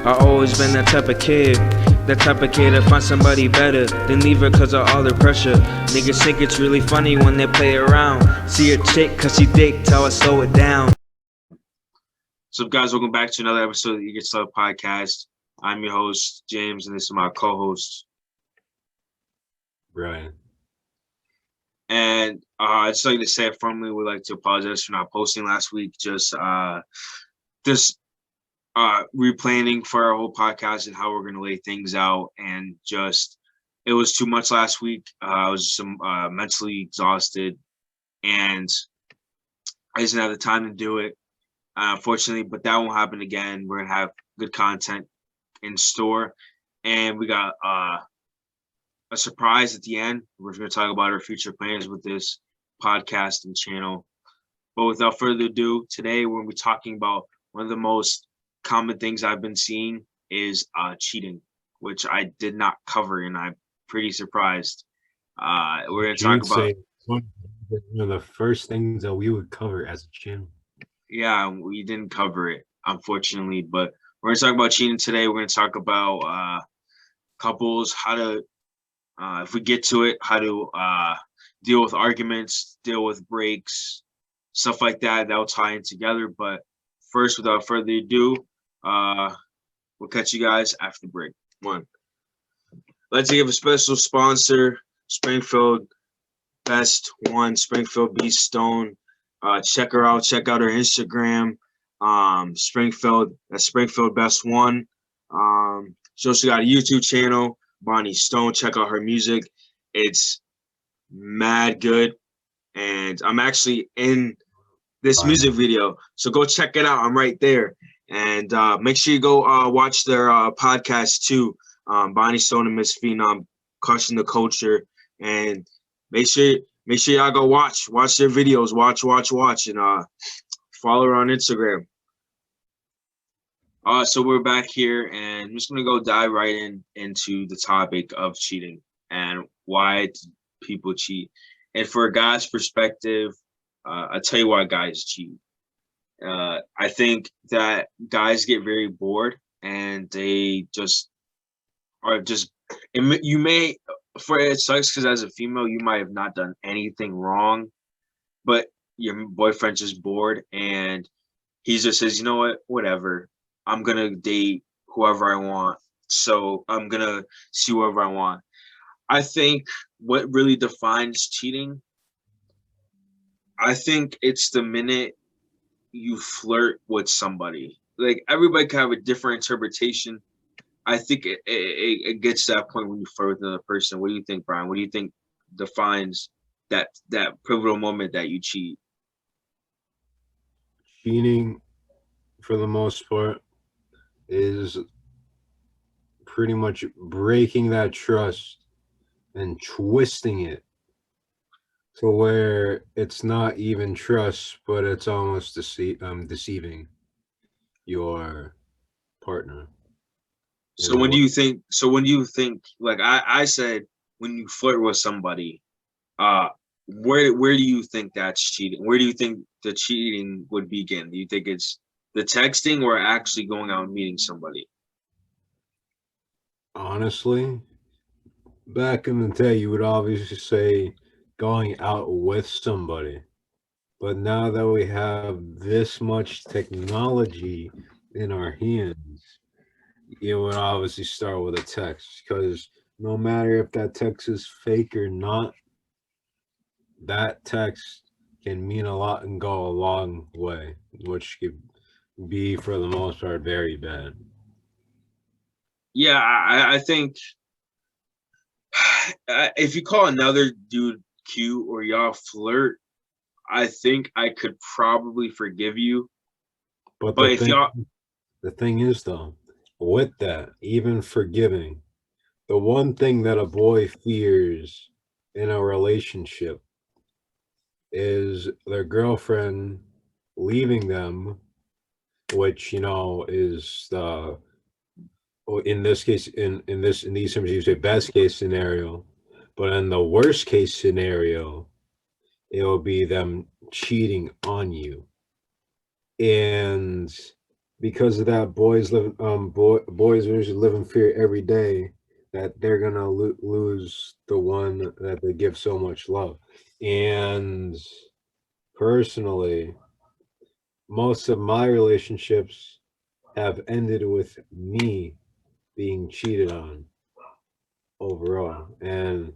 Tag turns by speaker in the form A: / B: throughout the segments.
A: I always been that type of kid. That type of kid to find somebody better than leave her cause of all the pressure. Niggas think it's really funny when they play around. See a chick cause she dick, tell her slow it down.
B: What's up, guys? Welcome back to another episode of the You Get Stuff podcast. I'm your host, James, and this is my co-host,
C: Brian.
B: And I'd just like to say I formally would like to apologize for not posting last week. Just replanning for our whole podcast and how we're going to lay things out. And just, it was too much last week. I was just mentally exhausted, and I just didn't have the time to do it. Unfortunately, but that won't happen again. We're going to have good content in store. And we got a surprise at the end. We're going to talk about our future plans with this podcast and channel. But without further ado, today we're going to be talking about one of the most common things I've been seeing is cheating, which I did not cover, and I'm pretty surprised. We're going to talk about
C: one of the first things that we would cover as a channel.
B: Yeah, we didn't cover it, unfortunately, but we're going to talk about cheating today. We're going to talk about couples, how to, if we get to it, how to deal with arguments, deal with breaks, stuff like that. That'll tie in together. But first, without further ado, we'll catch you guys after the break. Let's give a special sponsor, Springfield Best One, Springfield Beast Stone. Check her out. Check out her Instagram, Springfield. That's Springfield Best One. She also got a YouTube channel, Bonnie Stone. Check out her music. It's mad good. And I'm actually in this music video, so go check it out. I'm right there. And make sure you go watch their podcast too. Bonnie Stone and Miss Phenom, Crushing the Culture. And make sure y'all go watch their videos. Watch, and follow her on Instagram. So we're back here, and I'm just gonna go dive right into the topic of cheating and why people cheat. And for a guy's perspective, I'll tell you why guys cheat. I think that guys get very bored, and they just are just. You may, for it sucks because as a female, you might have not done anything wrong, but your boyfriend's just bored, and he just says, you know what, whatever. I'm going to date whoever I want. So I'm going to see whoever I want. I think what really defines cheating, I think it's the minute you flirt with somebody. Like, everybody can have a different interpretation. I think it gets to that point when you flirt with another person. What do you think, Brian? What do you think defines that pivotal moment that you cheat?
C: Cheating, for the most part, is pretty much breaking that trust and twisting it to where it's not even trust, but it's almost deceiving your partner.
B: So when do you think, like I said, when you flirt with somebody, where do you think that's cheating? Where do you think the cheating would begin? Do you think it's the texting or actually going out and meeting somebody?
C: Honestly, back in the day, you would obviously say going out with somebody. But now that we have this much technology in our hands, you would obviously start with a text, because no matter if that text is fake or not, that text can mean a lot and go a long way, which could be, for the most part, very bad.
B: Yeah, I think if you call another dude cute or y'all flirt, I think I could probably forgive you.
C: But
B: the
C: thing is, though, with that, even forgiving, the one thing that a boy fears in a relationship is their girlfriend leaving them, which, is the, in this case, in these terms, you say best case scenario, but in the worst case scenario, it'll be them cheating on you. And because of that, boys usually live in fear every day that they're gonna lose the one that they give so much love. And personally, most of my relationships have ended with me being cheated on overall. And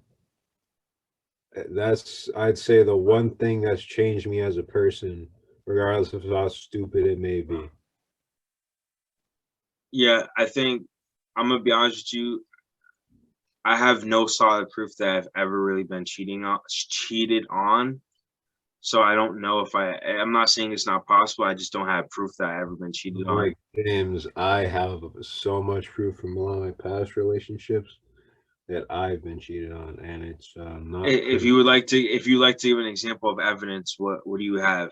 C: that's, I'd say, the one thing that's changed me as a person, regardless of how stupid it may be.
B: Yeah, I think I'm gonna be honest with you. I have no solid proof that I've ever really been cheated on. So I don't know if I'm not saying it's not possible. I just don't have proof that I've ever been cheated on.
C: Like James, I have so much proof from a lot of my past relationships that I've been cheated on, and it's not
B: If
C: pretty.
B: you would like to, if you like to give an example of evidence, what do you have?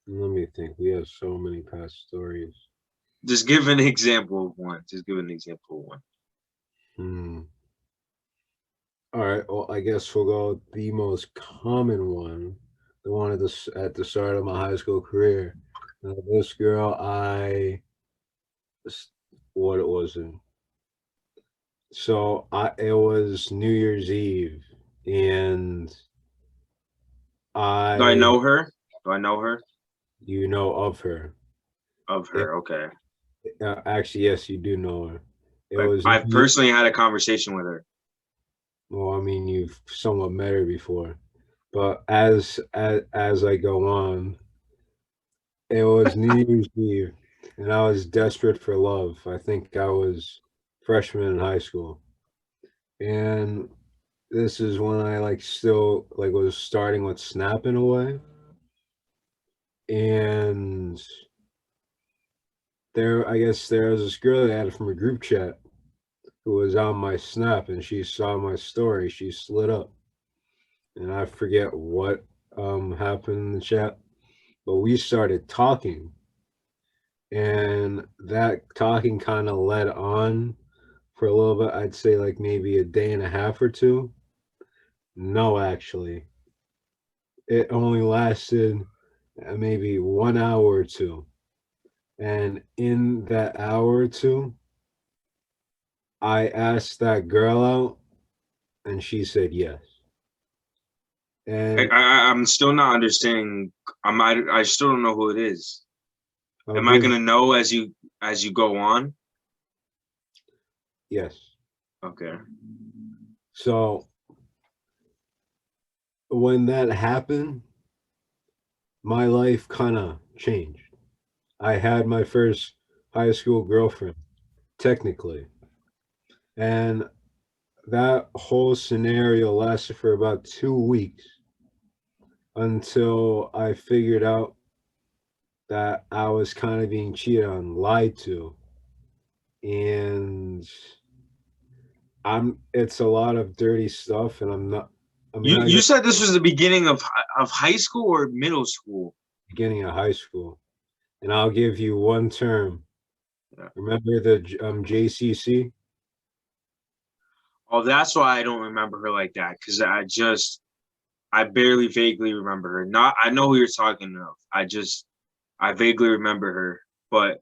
C: Let me think. We have so many past stories.
B: Just give an example of one. Just give an example of one.
C: Hmm. All right. Well, I guess we'll go with the most common one, the one at the start of my high school career. This girl, what it was in. So it was New Year's Eve, and
B: Do I
C: I,
B: know her? Do I know her?
C: you know of her.
B: Of
C: It,
B: her? Okay.
C: actually, yes, you do know her. It
B: Like
C: was
B: I've personally had a conversation with her.
C: well, I mean, you've somewhat met her before, but as I go on, it was New Year's Eve, and I was desperate for love. I think I was freshman in high school, and this is when I like still like was starting with Snap in a way, and I guess there was this girl that I had from a group chat who was on my Snap, and she saw my story. She slid up, and I forget what happened in the chat, but we started talking, and that talking kind of led on for a little bit. I'd say like maybe a day and a half or two. No, actually, it only lasted maybe 1 hour or two. And in that hour or two, I asked that girl out, and she said yes. And
B: I'm still not understanding. I still don't know who it is.
C: I'll
B: Am I
C: give
B: gonna know as you go on?
C: yes.
B: Okay.
C: So when that happened, my life kind of changed. I had my first high school girlfriend, technically. And that whole scenario lasted for about 2 weeks until I figured out that I was kind of being cheated on, lied to. And it's a lot of dirty stuff. And I'm not, I mean,
B: You
C: I
B: you
C: just
B: said this was the beginning of high school or middle school?
C: beginning of high school. And I'll give you one term.
B: Yeah.
C: Remember the JCC?
B: Oh, that's why I don't remember her like that because I barely vaguely remember her. Not I know who you're talking of. I vaguely remember her, but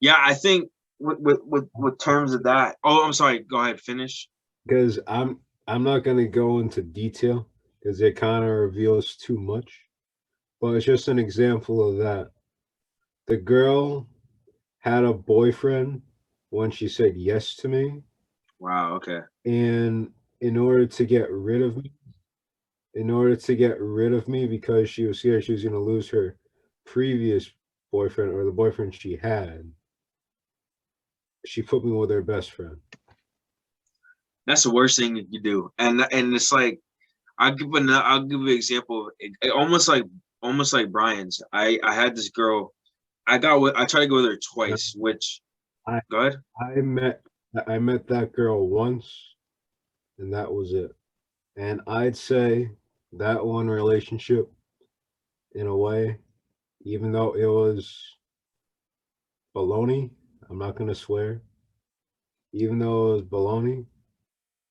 B: yeah, I think with terms of that. Oh, I'm sorry. Go ahead, finish.
C: Because I'm not going to go into detail because it kind of reveals too much. But it's just an example of that. The girl had a boyfriend when she said yes to me,
B: Wow. Okay.
C: and in order to get rid of me, because she was scared she was going to lose her previous boyfriend or the boyfriend she had, she put me with her best friend.
B: That's the worst thing you can do, and it's like I'll give an example of almost like Brian's. I had this girl. I tried to go with her twice. Which
C: I
B: go ahead.
C: I met I met that girl once, and that was it. And I'd say that one relationship, in a way, even though it was baloney, I'm not gonna swear. Even though it was baloney,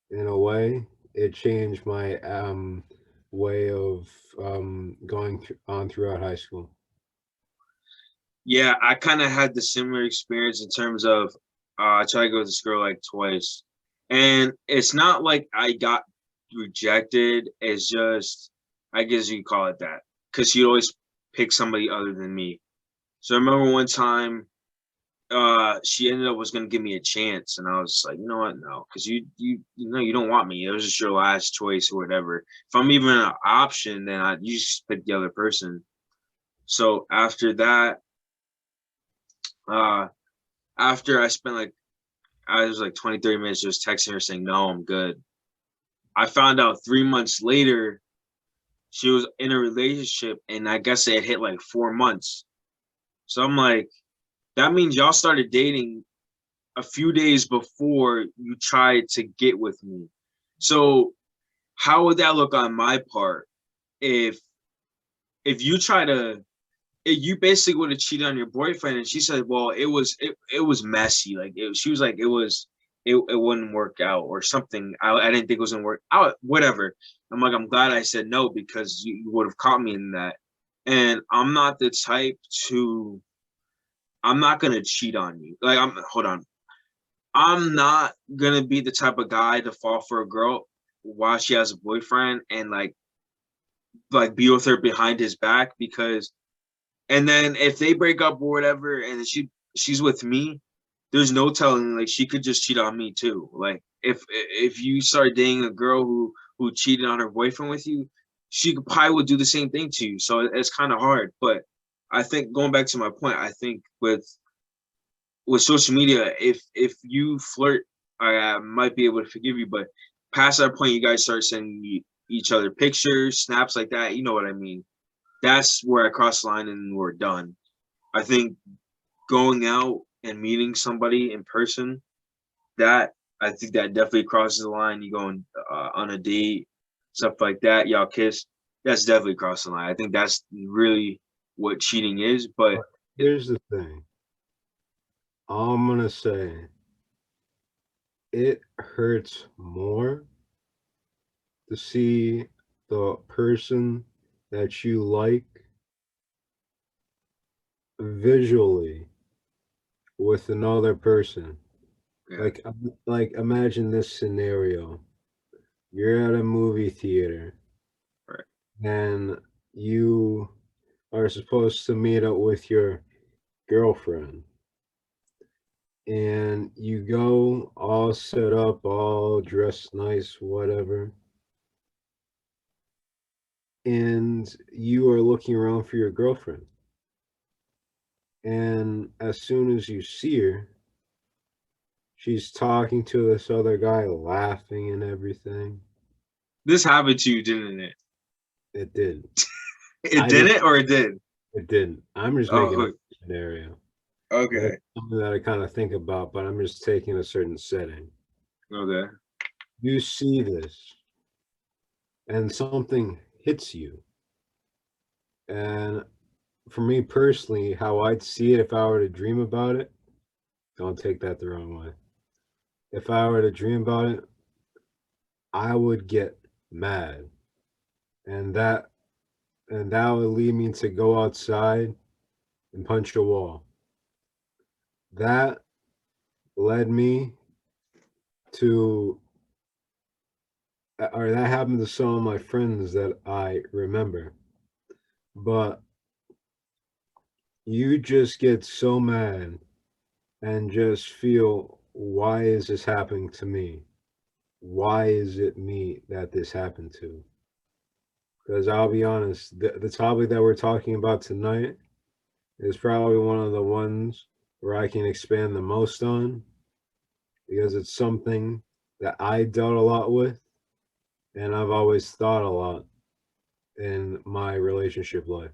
C: in a way, it changed my way of going on throughout high school.
B: Yeah, I kind of had the similar experience in terms of I tried to go with this girl like twice, and it's not like I got rejected. It's just I guess you call it that because she'd always pick somebody other than me. So I remember one time she ended up was gonna give me a chance, and I was like, you know what, no, because you know you don't want me. It was just your last choice or whatever. If I'm even an option, then you just pick the other person. So after that, uh, after I spent like I was like 20, 30 minutes just texting her saying, no, I'm good. I found out 3 months later she was in a relationship, and I guess it had hit like 4 months. So I'm like, that means y'all started dating a few days before you tried to get with me. So how would that look on my part if you try to you basically would have cheated on your boyfriend, and she said, well, it was messy, like she was like it wouldn't work out or something. I didn't think it was gonna work out, whatever. I'm like, I'm glad I said no because you would have caught me in that. And I'm not the type to I'm not gonna cheat on you. Like, I'm hold on, I'm not gonna be the type of guy to fall for a girl while she has a boyfriend and like be with her behind his back. Because and then if they break up or whatever and she's with me, there's no telling, like, she could just cheat on me too. Like, if you start dating a girl who cheated on her boyfriend with you, she could probably would do the same thing to you. So it's kind of hard. But I think, going back to my point, I think with social media, if you flirt, I might be able to forgive you. But past that point, you guys start sending each other pictures, snaps like that. You know what I mean? That's where I cross the line and we're done. I think going out and meeting somebody in person, that I think that definitely crosses the line. You going on a date, stuff like that, y'all kiss. That's definitely crossing the line. I think that's really what cheating is. But
C: Here's the thing. I'm gonna say it hurts more to see the person that you like visually with another person.
B: yeah,
C: Like imagine this scenario. You're at a movie theater
B: right.
C: and you are supposed to meet up with your girlfriend, and you go all set up, all dressed nice, whatever, and you are looking around for your girlfriend. And as soon as you see her, she's talking to this other guy, laughing and everything.
B: This happened to you, didn't it?
C: It did.
B: It
C: I didn't.
B: didn't, or it did?
C: It didn't. I'm just making up
B: Oh,
C: a scenario. That's
B: okay,
C: something that I kind of think about, but I'm just taking a certain setting.
B: okay.
C: You see this, and something hits you. And for me personally, how I'd see it if I were to dream about it, don't take that the wrong way. If I were to dream about it, I would get mad. And that would lead me to go outside and punch a wall. That led me to or that happened to some of my friends that I remember. But you just get so mad and just feel, why is this happening to me? Why is it me that this happened to? Because I'll be honest, the topic that we're talking about tonight is probably one of the ones where I can expand the most on, because it's something that I dealt a lot with and I've always thought a lot in my relationship life.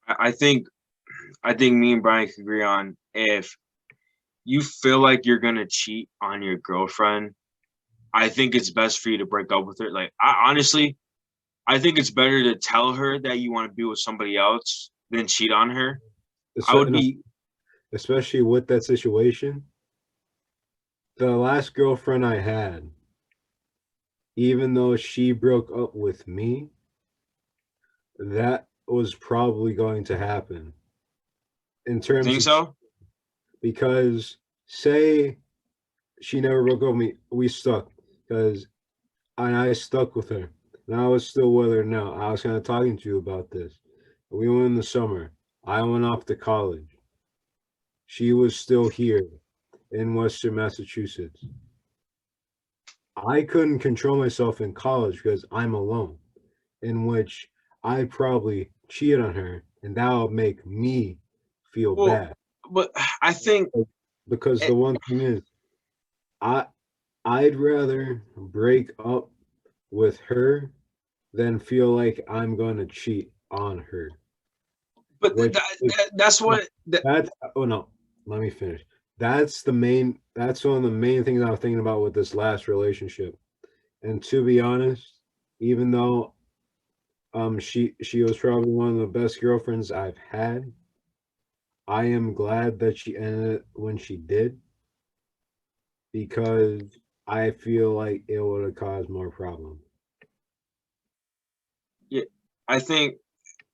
B: I think me and Brian can agree on, if you feel like you're gonna cheat on your girlfriend, I think it's best for you to break up with her. Like, I think it's better to tell her that you want to be with somebody else than cheat on her. I would
C: No,
B: be
C: especially with that situation, the last girlfriend I had, even though she broke up with me, that was probably going to happen. in terms
B: Think
C: of
B: so?
C: because say she never broke up with me, we stuck because and I stuck with her. And I was still with her now. I was kind of talking to you about this. We went in the summer. I went off to college. She was still here in Western Massachusetts. I couldn't control myself in college because I'm alone, in which I probably cheated on her, and that would make me feel
B: Well,
C: bad.
B: but I think
C: Because
B: it,
C: the one thing is, I I'd rather break up with her than feel like I'm gonna cheat on her.
B: but
C: Which is
B: that's what
C: that's oh no, let me finish. That's one of the main things I was thinking about with this last relationship. And to be honest, even though she was probably one of the best girlfriends I've had, I am glad that she ended it when she did because I feel like it would have caused more problems.
B: yeah, I think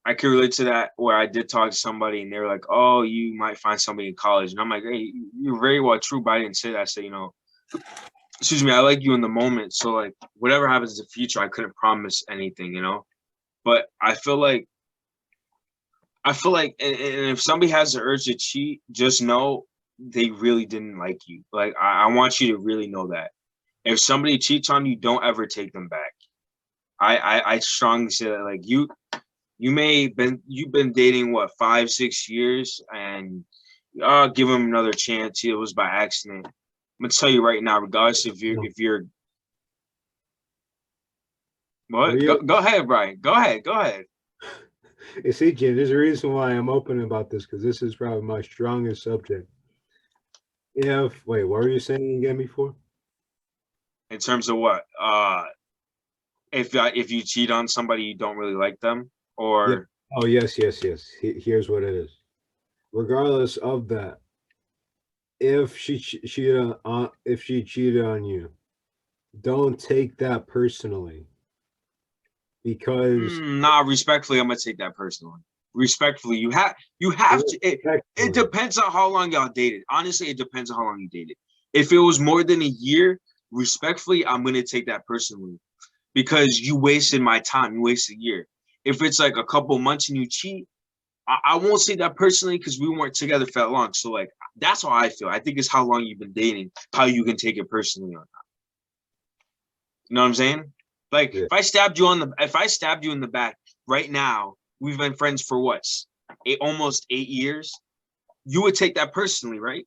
B: I can relate to that where I did talk to somebody and they were like, "Oh, you might find somebody in college," and I'm like, "Hey, you're very well true," but I didn't say that. I said, excuse me, I like you in the moment. So like, whatever happens in the future, I couldn't promise anything. But I feel like, and if somebody has the urge to cheat, just know they really didn't like you. Like, I want you to really know that. If somebody cheats on you, don't ever take them back. I strongly say that. Like you've been dating what 5 6 years, and give them another chance. It was by accident. I'm gonna tell you right now, regardless if you're
C: Are
B: what,
C: you?
B: go ahead, Brian. Go ahead. Go ahead.
C: You see, Jim, there's a reason why I'm open about this because this is probably my strongest subject. Wait, what were you saying again before?
B: In terms of what? If you cheat on somebody, you don't really like them,
C: Yeah.
B: or
C: Oh, yes, yes, yes. Here's what it is. Regardless of that, if she cheated on you, don't take that personally because
B: nah. Respectfully, I'm gonna take that personally. Respectfully, you have to. It
C: respectfully,
B: depends on how long y'all dated. Honestly, it depends on how long you dated. If it was more than a year, respectfully, I'm gonna take that personally because you wasted my time. You wasted a year. If it's like a couple months and you cheat, I won't say that personally because we weren't together for that long. So like that's how I feel. I think it's how long you've been dating, how you can take it personally or not. You know what I'm saying? Like
C: yeah,
B: if I stabbed you in the back right now, we've been friends for what? Almost 8 years. You would take that personally, right?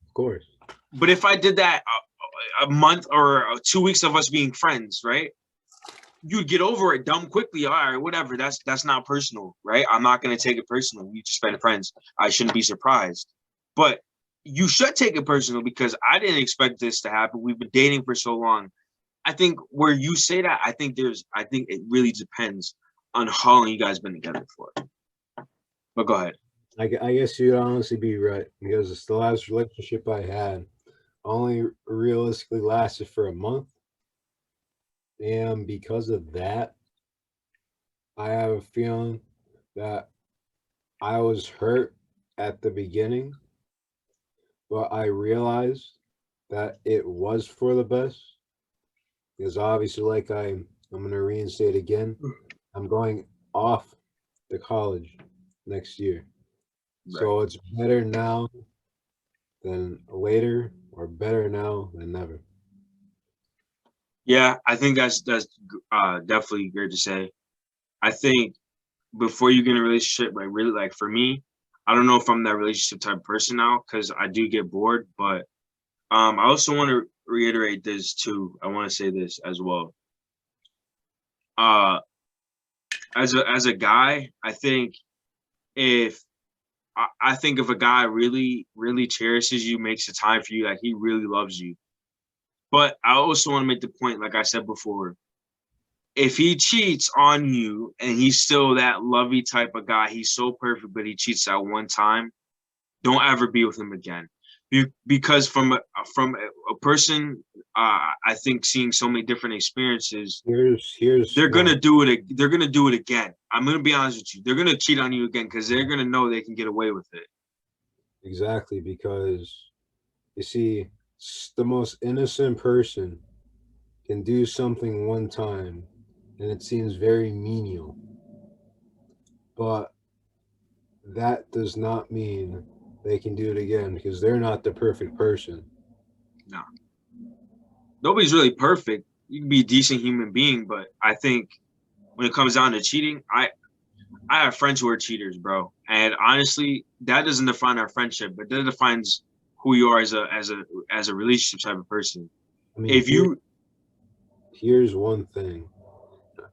C: of course.
B: But if I did that a month or 2 weeks of us being friends, right? You'd get over it dumb quickly. All right, whatever. That's not personal, right? I'm not gonna take it personal. We just been friends. I shouldn't be surprised. But you should take it personal because I didn't expect this to happen. We've been dating for so long. I think where you say that, I think it really depends on how long you guys been together for. But go ahead.
C: I guess you'd honestly be right because it's the last relationship I had only realistically lasted for a month. And because of that, I have a feeling that I was hurt at the beginning, but I realized that it was for the best. Because obviously, I'm gonna reinstate again. I'm going off to college next year.
B: Right.
C: So it's better now than later, or better now than never.
B: Yeah, I think that's definitely great to say. I think before you get in a relationship, like really, like for me, I don't know if I'm that relationship type of person now because I do get bored. But I also want to reiterate this too. I want to say this as well. Uh, as a guy, if I think if a guy really really cherishes you, makes the time for you, like he really loves you. But I also want to make the point, like I said before, if he cheats on you and he's still that lovey type of guy, he's so perfect, but he cheats at one time, don't ever be with him again. Because from a person, I think seeing so many different experiences,
C: Here's
B: they're
C: no,
B: gonna do it. They're gonna do it again. I'm gonna be honest with you. They're gonna cheat on you again because they're gonna know they can get away with it.
C: Exactly, because you see, the most innocent person can do something one time and it seems very menial, but that does not mean they can do it again because they're not the perfect person.
B: No, nobody's really perfect. You can be a decent human being, but I think when it comes down to cheating, I have friends who are cheaters, bro. And honestly, that doesn't define our friendship, but that defines who you are as a relationship type of person.
C: I mean,
B: If you
C: here's one thing.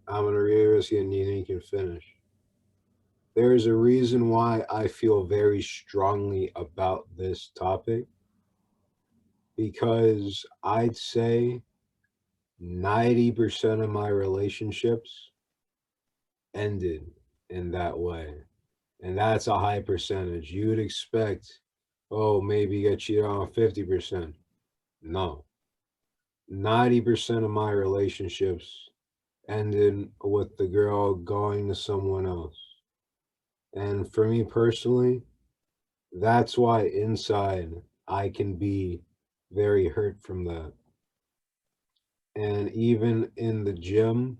C: I'm gonna read this and then you can finish. There's a reason why I feel very strongly about this topic because I'd say 90% of my relationships ended in that way. And that's a high percentage. You would expect, oh, maybe get cheated on 50%. No. 90% of my relationships ended with the girl going to someone else. And for me personally, that's why inside I can be very hurt from that. And even in the gym,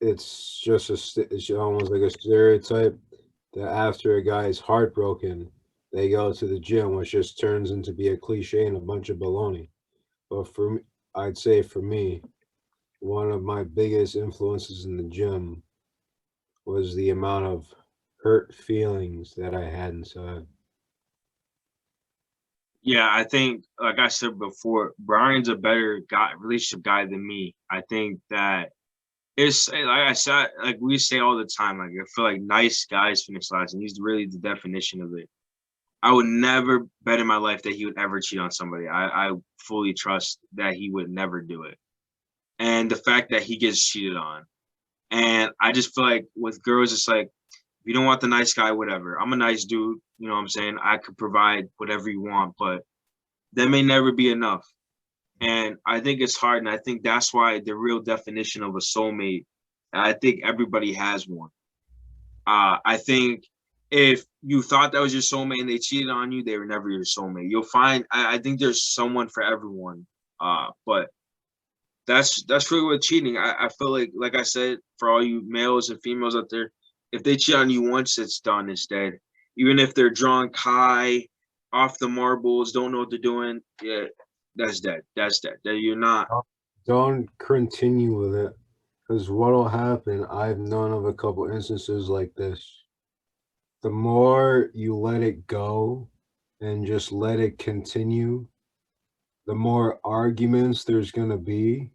C: it's almost like a stereotype that after a guy's heartbroken, they go to the gym, which just turns into be a cliche and a bunch of baloney. But for me, I'd say for me, one of my biggest influences in the gym was the amount of hurt feelings that I had inside.
B: Yeah, I think, like I said before, Brian's a better guy, relationship guy than me. I think that it's like I said, like we say all the time, like I feel like nice guys finish last, and he's really the definition of it. I would never bet in my life that he would ever cheat on somebody. I fully trust that he would never do it. And the fact that he gets cheated on. And I just feel like with girls, it's like, if you don't want the nice guy, whatever. I'm a nice dude, you know what I'm saying? I could provide whatever you want, but that may never be enough. And I think it's hard. And I think that's why the real definition of a soulmate, I think everybody has one. I think if you thought that was your soulmate and they cheated on you, they were never your soulmate. You'll find, I think there's someone for everyone. But that's really what cheating. I feel like I said, for all you males and females out there, if they cheat on you once, it's done. It's dead. Even if they're drunk, high, off the marbles, don't know what they're doing, yeah, that's dead. That's dead. That you're not.
C: Don't continue with it because what'll happen, I've known of a couple instances like this. The more you let it go and just let it continue, the more arguments there's going to be,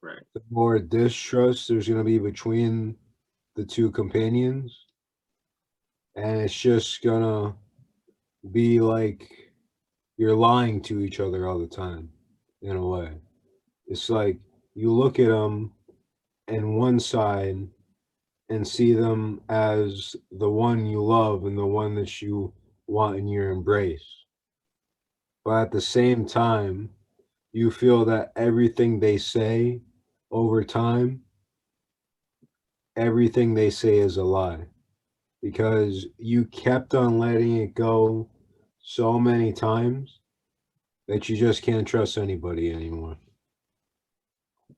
B: Right.
C: the more distrust there's going to be between the two companions. And it's just going to be like you're lying to each other all the time, in a way. It's like you look at them and one side and see them as the one you love and the one that you want in your embrace. But at the same time, you feel that everything they say over time, everything they say is a lie because you kept on letting it go so many times that you just can't trust anybody anymore.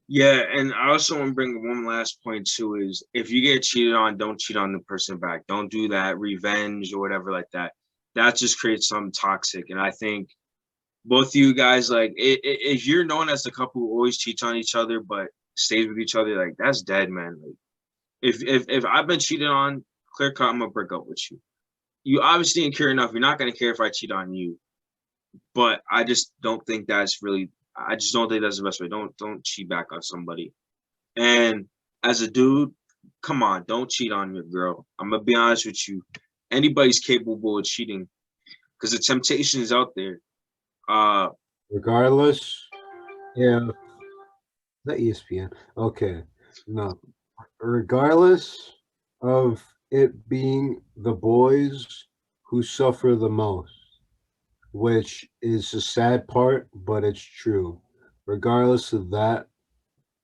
B: Yeah, and I also want to bring one last point too is if you get cheated on, don't cheat on the person back. Don't do that revenge or whatever like that. That just creates something toxic. And I think both of you guys, like, if you're known as the couple who always cheats on each other but stays with each other, like that's dead, man. Like, if I've been cheated on, clear cut, I'm gonna break up with you. You obviously didn't care enough. You're not gonna care if I cheat on you. But I just don't think that's really. I just don't think that's the best way. Don't cheat back on somebody. And as a dude, come on, don't cheat on your girl. I'm gonna be honest with you. Anybody's capable of cheating because the temptation is out there. Uh,
C: Regardless, yeah, the ESPN. Okay, no. Regardless of it being the boys who suffer the most, which is a sad part, but it's true. Regardless of that,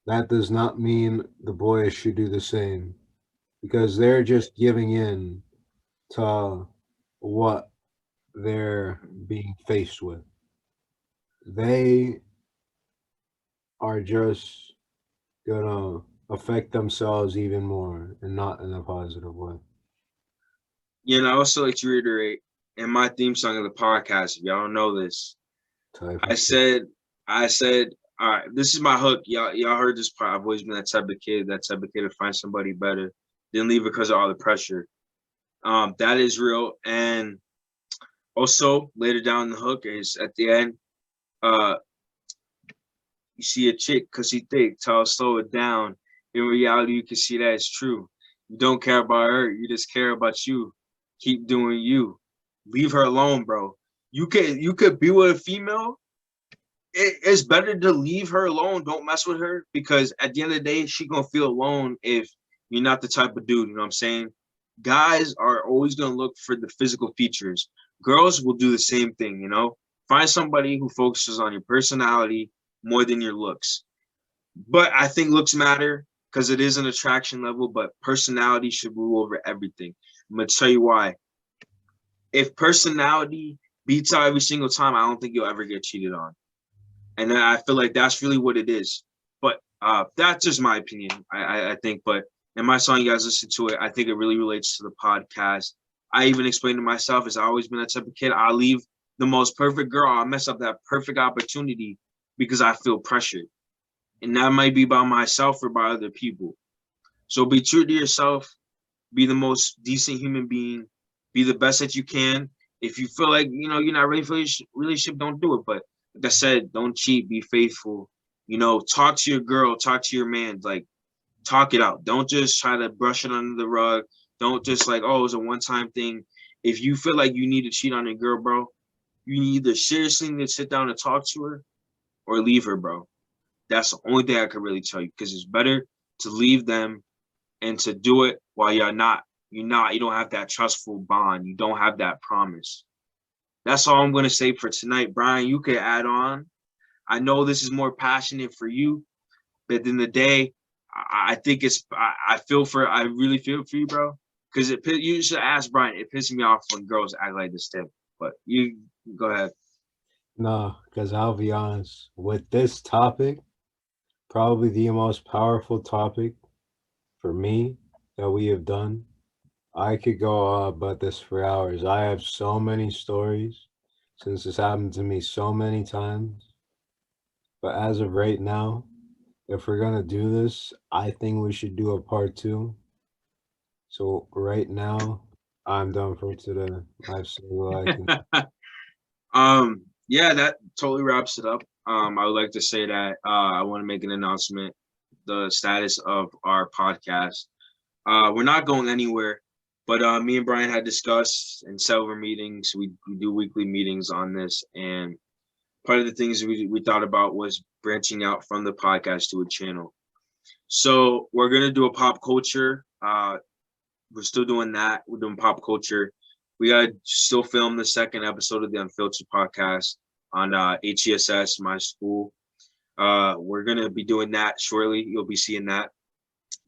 C: that does not mean the boys should do the same because they're just giving in to what they're being faced with. They are just gonna affect themselves even more and not in a positive way.
B: And I also like to reiterate in my theme song of the podcast, if y'all don't know this,
C: Type
B: I
C: of shit.
B: said, all right, this is my hook. Y'all heard this part. I've always been that type of kid to find somebody better than leave because of all the pressure. That is real. And also later down the hook is at the end, you see a chick because she thick, tell her slow it down. In reality, you can see that it's true. You don't care about her, you just care about you. Keep doing you. Leave her alone, bro. You could be with a female. It's better to leave her alone. Don't mess with her because at the end of the day, she gonna feel alone if you're not the type of dude. You know what I'm saying? Guys are always gonna look for the physical features. Girls will do the same thing. You know, find somebody who focuses on your personality more than your looks. But I think looks matter because it is an attraction level. But personality should rule over everything. I'm gonna tell you why. If personality beats out every single time, I don't think you'll ever get cheated on. And I feel like that's really what it is. But that's just my opinion. I think. But in my song, you guys listen to it. I think it really relates to the podcast. I even explained to myself, as I always been that type of kid. I leave the most perfect girl. I mess up that perfect opportunity because I feel pressured, and that might be by myself or by other people. So be true to yourself. Be the most decent human being. Be the best that you can. If you feel like you're not ready for a relationship, don't do it. But like I said, don't cheat, be faithful. Talk to your girl, talk to your man, like talk it out. Don't just try to brush it under the rug. Don't just like, oh, it's a one-time thing. If you feel like you need to cheat on your girl, bro, you either seriously need to sit down and talk to her or leave her, bro. That's the only thing I can really tell you because it's better to leave them and to do it while you don't have that trustful bond. You don't have that promise. That's all I'm going to say for tonight. Brian, you could add on. I know this is more passionate for you, but at the end of the day, I think I really feel for you, bro. Because you should ask Brian. It pisses me off when girls act like this too. But you go ahead.
C: No, because I'll be honest, with this topic, probably the most powerful topic for me that we have done. I could go about this for hours. I have so many stories since this happened to me so many times. But as of right now, if we're gonna do this, I think we should do a part two. So right now, I'm done for today. I've said what I can.
B: Yeah, that totally wraps it up. I would like to say that I want to make an announcement. The status of our podcast. We're not going anywhere, but me and Brian had discussed in several meetings. We do weekly meetings on this, and part of the things we thought about was branching out from the podcast to a channel. So we're gonna do a pop culture. We're still doing that. We're doing pop culture. We gotta still film the second episode of the Unfiltered podcast on HESS, my school. We're gonna be doing that shortly. You'll be seeing that.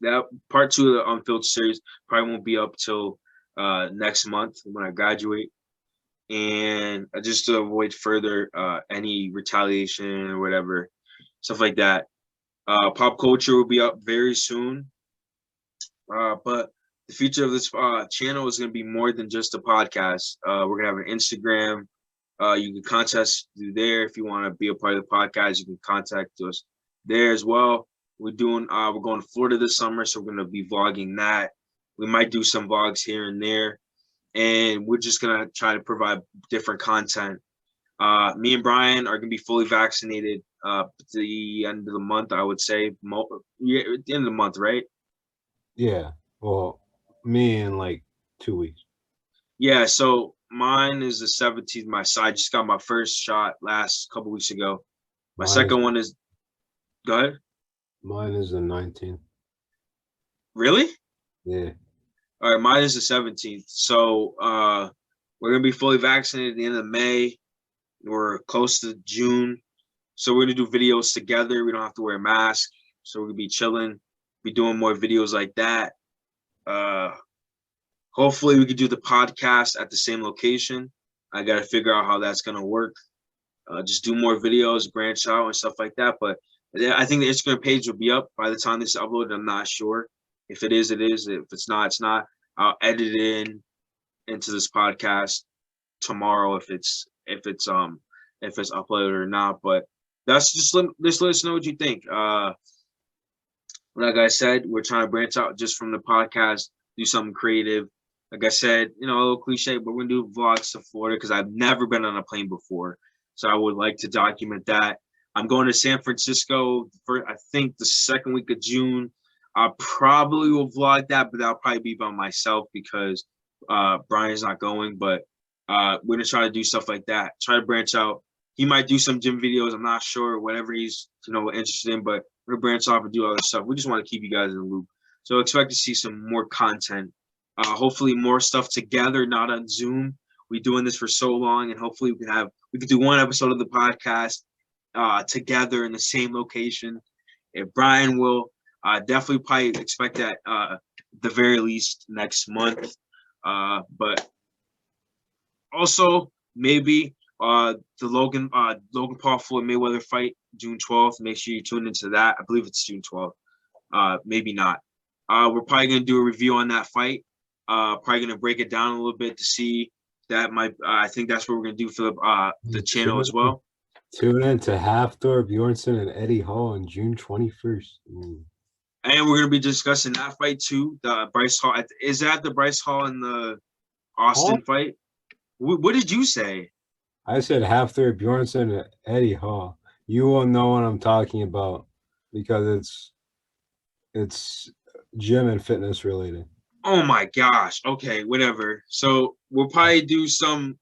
B: That part two of the Unfiltered series probably won't be up till next month when I graduate. And just to avoid further any retaliation or whatever, stuff like that. Pop culture will be up very soon. But the future of this channel is going to be more than just a podcast. We're going to have an Instagram. You can contact us through there if you want to be a part of the podcast. You can contact us there as well. We're going to Florida this summer, so we're going to be vlogging that. We might do some vlogs here and there, and we're just going to try to provide different content. Me and Brian are going to be fully vaccinated at the end of the month, I would say. At the end of the month, right?
C: Yeah. Well, me in like 2 weeks.
B: Yeah, so mine is the 17th. I just got my first shot last couple weeks ago. My second one is, go ahead.
C: Mine is the 19th.
B: Really?
C: Yeah.
B: All right, mine is the 17th. So we're gonna be fully vaccinated at the end of May. We're close to June. So we're gonna do videos together. We don't have to wear a mask. So we're gonna be chilling, be doing more videos like that. Hopefully we could do the podcast at the same location. I got to figure out how that's gonna work. Just do more videos, branch out and stuff like that. But yeah, I think the Instagram page will be up by the time this is uploaded. I'm not sure. If it is, it is. If it's not, it's not. I'll edit it into this podcast tomorrow if it's uploaded or not. But that's just let us know what you think. Like I said, we're trying to branch out just from the podcast, do something creative. Like I said, a little cliche, but we're gonna do vlogs to Florida because I've never been on a plane before. So I would like to document that. I'm going to San Francisco for I think the second week of June. I probably will vlog that, but that'll probably be by myself because Brian's not going. But we're gonna try to do stuff like that. Try to branch out. He might do some gym videos. I'm not sure. Whatever he's interested in, but we're gonna branch off and do other stuff. We just want to keep you guys in the loop. So expect to see some more content. Hopefully more stuff together, not on Zoom. We're doing this for so long, and hopefully we could do one episode of the podcast together in the same location. If Brian will definitely probably expect that the very least next month. But also maybe the Logan Paul Floyd Mayweather fight June 12th. Make sure you tune into that. I believe it's June 12th. Maybe not. We're probably gonna do a review on that fight. Probably gonna break it down a little bit to see that I think that's what we're gonna do for the channel as well.
C: Tune in to Hafthor Bjornsson and Eddie Hall on June 21st.
B: And we're gonna be discussing that fight too. The Bryce Hall. Is that the Bryce Hall and the Austin fight? What did you say?
C: I said Hafthor Bjornsson and Eddie Hall. You will know what I'm talking about because it's gym and fitness related.
B: Oh my gosh. Okay, whatever. So he'll probably do some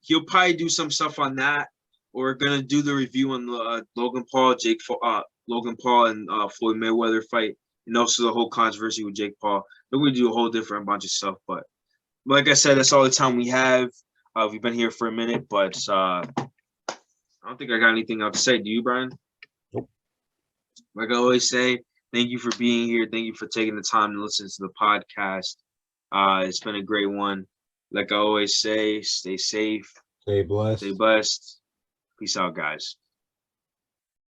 B: stuff on that. We're gonna do the review on the Logan Paul and Floyd Mayweather fight, and also the whole controversy with Jake Paul. Then we do a whole different bunch of stuff. But like I said, that's all the time we have. We've been here for a minute, but I don't think I got anything else to say. Do you, Brian?
C: Nope.
B: Like I always say, thank you for being here. Thank you for taking the time to listen to the podcast. It's been a great one. Like I always say, stay safe.
C: Stay blessed.
B: Stay blessed. Peace out, guys.